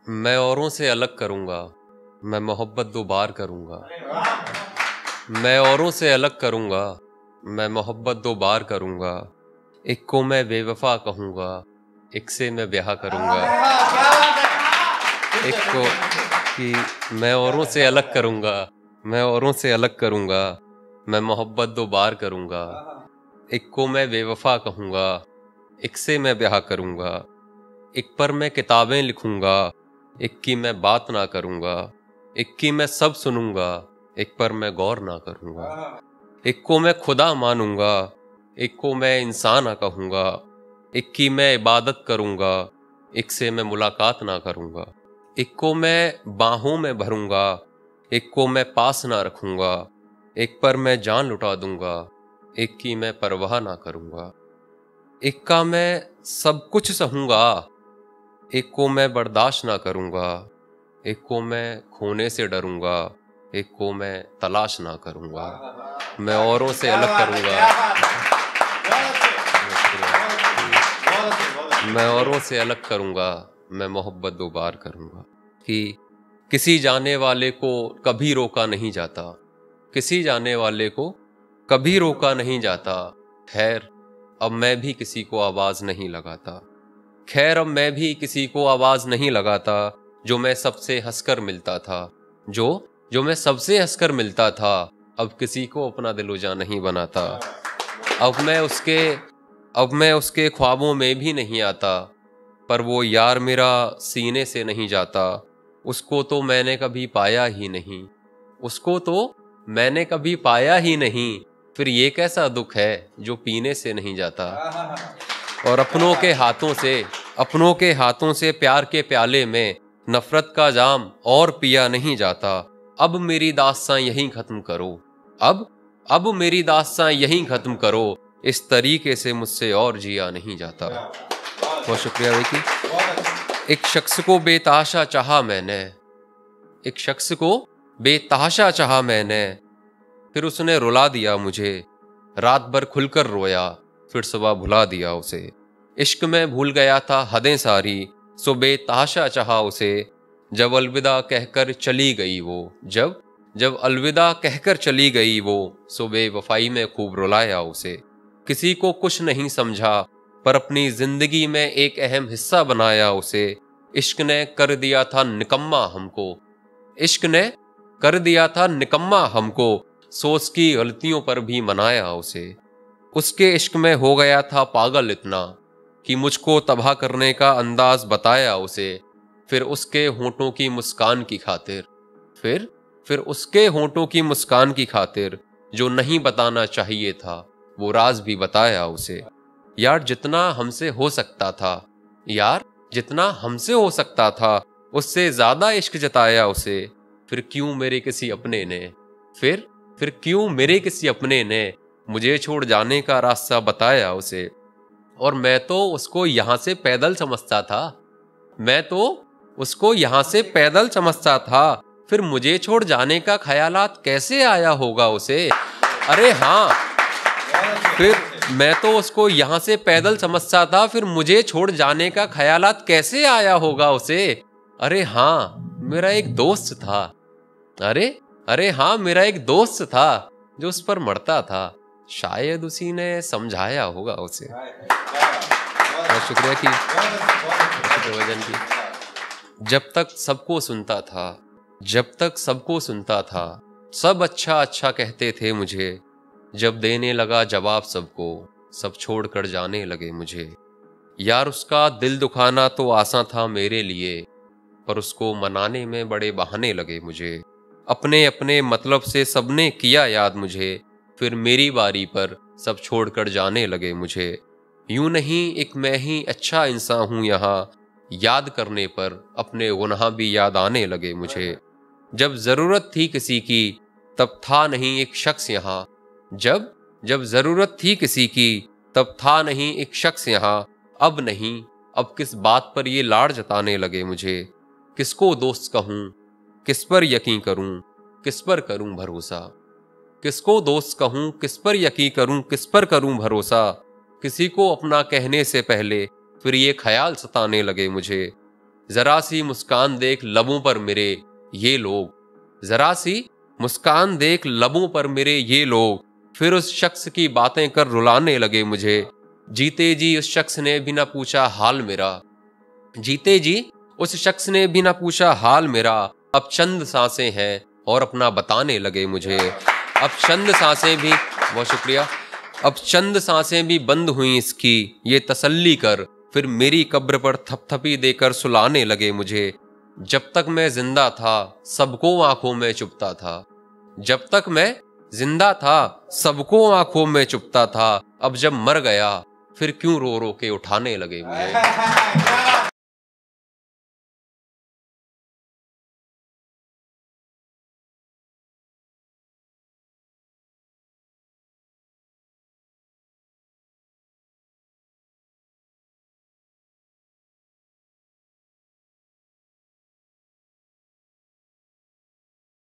मैं औरों से अलग करूँगा, मैं मोहब्बत दो बार करूँगा। मैं औरों से अलग करूँगा, मैं मोहब्बत दो बार करूँगा। एक को मैं बेवफा कहूँगा, एक से मैं ब्याह करूँगा। एक को कि मैं औरों से अलग करूँगा, मैं औरों से अलग करूँगा, मैं मोहब्बत दो बार करूँगा। एक को मैं बेवफा कहूँगा, एक से मैं ब्याह करूँगा। एक पर मैं किताबें लिखूँगा, एक की मैं बात ना करूँगा। एक की मैं सब सुनूँगा, एक पर मैं गौर ना करूँगा। एक को मैं खुदा मानूँगा, एक को मैं इंसान ना कहूँगा। एक की मैं इबादत करूँगा, एक से मैं मुलाकात ना करूँगा। एक को मैं बाहों में भरूँगा, एक को मैं पास ना रखूँगा। एक पर मैं जान लुटा दूँगा, एक की मैं परवाह ना करूँगा। एक का मैं सब कुछ सहूँगा, एक को मैं बर्दाश्त ना करूँगा। एक को मैं खोने से डरूँगा, एक को मैं तलाश ना करूँगा। मैं औरों से अलग करूँगा, मैं औरों से अलग करूँगा, मैं मोहब्बत दो बार करूँगा। कि किसी जाने वाले को कभी रोका नहीं जाता, किसी जाने वाले को कभी रोका नहीं जाता। खैर अब मैं भी किसी को आवाज नहीं लगाता, खैर अब मैं भी किसी को आवाज नहीं लगाता। जो मैं सबसे हंसकर मिलता था, जो मैं सबसे हंसकर मिलता था, अब किसी को अपना दिलोजा नहीं बनाता। अब मैं उसके ख्वाबों में भी नहीं आता, पर वो यार मेरा सीने से नहीं जाता। उसको तो मैंने कभी पाया ही नहीं, उसको तो मैंने कभी पाया ही नहीं। फिर ये कैसा दुख है जो पीने से नहीं जाता। और अपनों के हाथों से प्यार के प्याले में नफरत का जाम और पिया नहीं जाता। अब मेरी दास्तां यहीं खत्म करो, अब मेरी दास्तां यहीं खत्म करो। इस तरीके से मुझसे और जिया नहीं जाता। बहुत शुक्रिया विकी। एक शख्स को बेतहाशा चाहा मैंने, एक शख्स को बेतहाशा चाहा मैंने, फिर उसने रुला दिया मुझे। रात भर खुलकर रोया, फिर सुबह भुला दिया उसे। इश्क में भूल गया था हदें सारी, सो बेतहाशा चाहा उसे। जब अलविदा कहकर चली गई वो, जब अलविदा कहकर चली गई वो, सो बेवफाई में खूब रुलाया उसे। किसी को कुछ नहीं समझा, पर अपनी जिंदगी में एक अहम हिस्सा बनाया उसे। इश्क ने कर दिया था निकम्मा हमको, इश्क ने कर दिया था निकम्मा हमको, सो उसकी गलतियों पर भी मनाया उसे। उसके इश्क में हो गया था पागल इतना कि मुझको तबाह करने का अंदाज बताया उसे। फिर उसके होंठों की मुस्कान की खातिर, फिर उसके होंठों की मुस्कान की खातिर, जो नहीं बताना चाहिए था वो राज भी बताया उसे। यार जितना हमसे हो सकता था, यार जितना हमसे हो सकता था, उससे ज्यादा इश्क जताया उसे। फिर क्यों मेरे किसी अपने ने, फिर क्यों मेरे किसी अपने ने मुझे छोड़ जाने का रास्ता बताया उसे। और मैं तो उसको यहां से पैदल समझता था, मैं तो उसको यहां से पैदल समझता था। फिर मुझे छोड़ जाने का ख्यालात कैसे आया होगा उसे। अरे हाँ, फिर मैं तो उसको यहां से पैदल समझता था, फिर मुझे छोड़ जाने का ख्यालात कैसे आया होगा उसे। अरे हाँ मेरा एक दोस्त था, अरे हाँ मेरा एक दोस्त था जो उस पर मरता था, शायद उसी ने समझाया होगा उसे। बहुत शुक्रिया की। जब तक सबको सुनता था, सब अच्छा अच्छा कहते थे मुझे। जब देने लगा जवाब सबको, सब छोड़कर जाने लगे मुझे। यार उसका दिल दुखाना तो आसान था मेरे लिए, पर उसको मनाने में बड़े बहाने लगे मुझे। अपने अपने मतलब से सबने किया याद मुझे, फिर मेरी बारी पर सब छोड़कर जाने लगे मुझे। यूं नहीं एक मैं ही अच्छा इंसान हूं यहाँ, याद करने पर अपने गुनाह भी याद आने लगे मुझे। जब जरूरत थी किसी की तब था नहीं एक शख्स यहाँ, जब जरूरत थी किसी की तब था नहीं एक शख्स यहाँ। अब नहीं, अब किस बात पर ये लाड़ जताने लगे मुझे। किसको दोस्त कहूँ, किस पर यकीन करूँ, किस पर करूँ भरोसा। किसको दोस्त कहूँ, किस पर यकीन करूँ, किस पर करूँ भरोसा। किसी को अपना कहने से पहले फिर ये ख्याल सताने लगे मुझे। जरा सी मुस्कान देख लबों पर मेरे ये लोग, जरा सी मुस्कान देख लबों पर मेरे ये लोग, फिर उस शख्स की बातें कर रुलाने लगे मुझे। जीते जी उस शख्स ने भी ना पूछा हाल मेरा, जीते जी उस शख्स ने भी ना पूछा हाल मेरा। अब चंद सांसें हैं और अपना बताने लगे मुझे। अब चंद सांसें भी, बहुत शुक्रिया, अब चंद सांसें भी बंद हुई इसकी ये तसल्ली कर, फिर मेरी कब्र पर थपथपी देकर सुलाने लगे मुझे। जब तक मैं जिंदा था सबको आंखों में चुभता था, जब तक मैं जिंदा था सबको आंखों में चुभता था, अब जब मर गया फिर क्यों रो रो के उठाने लगे मुझे।